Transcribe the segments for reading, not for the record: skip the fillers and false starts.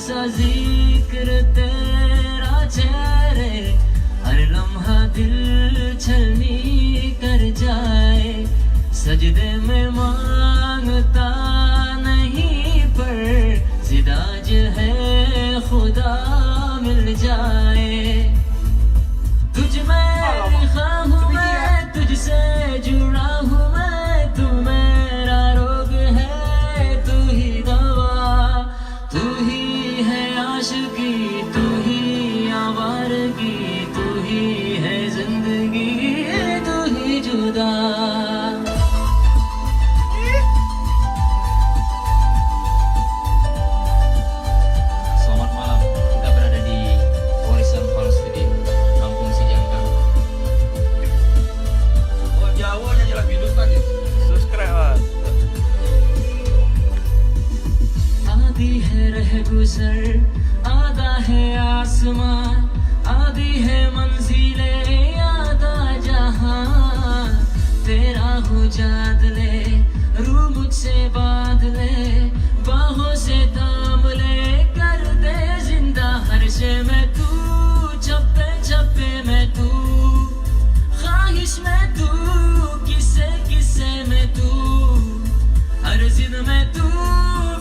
सा जिक्र तेरा चेहरे, हर लम्हा दिल छलनी कर जाए। सजदे में मांगता नहीं पर जिदाज है खुदा मिल जाए। तुझ में लिखा हूँ मैं, तुझसे जुड़ा हूँ मैं, तू मेरा रोग है, तू ही दवा, तू ही है आशिकी, तू ही आवारगी, तू ही है जिंदगी, तू ही जुदा। Selamat malam, kita berada di Horizon Hall Studio, Kampung Sijangkang. Oh, Jawa nyanyi lagu Hindustan ya? Subscribe mas. आधी है रह गुजर, आधा है आसमां, आधी है मंजिले, आधा जहां। तेरा हो जाद ले, रूह मुझसे बांध ले, बाहों से थाम ले, कर दे जिंदा हर शे में तू, छप्पे छप्पे में तू, ख्वाहिश में तू, किस्से किस्से में तू, हर जिद में तू,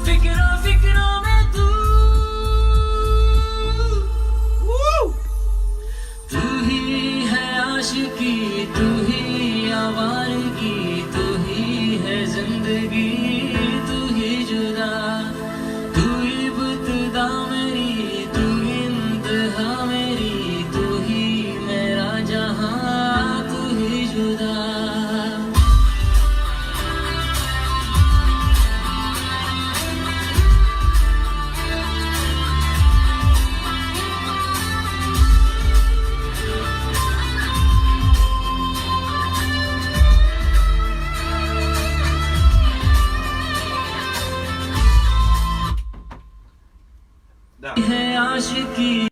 फिक्रों फिक्रों में तू। तू ही है आशिकी, तू ही आवारगी, तू ही है जिंदगी, तू ही जुदा। तू इब्तिदा मेरी, तू इंतहा मेरी, तू ही मेरा जहां, तू ही जुदा। Dah. है आशिकी।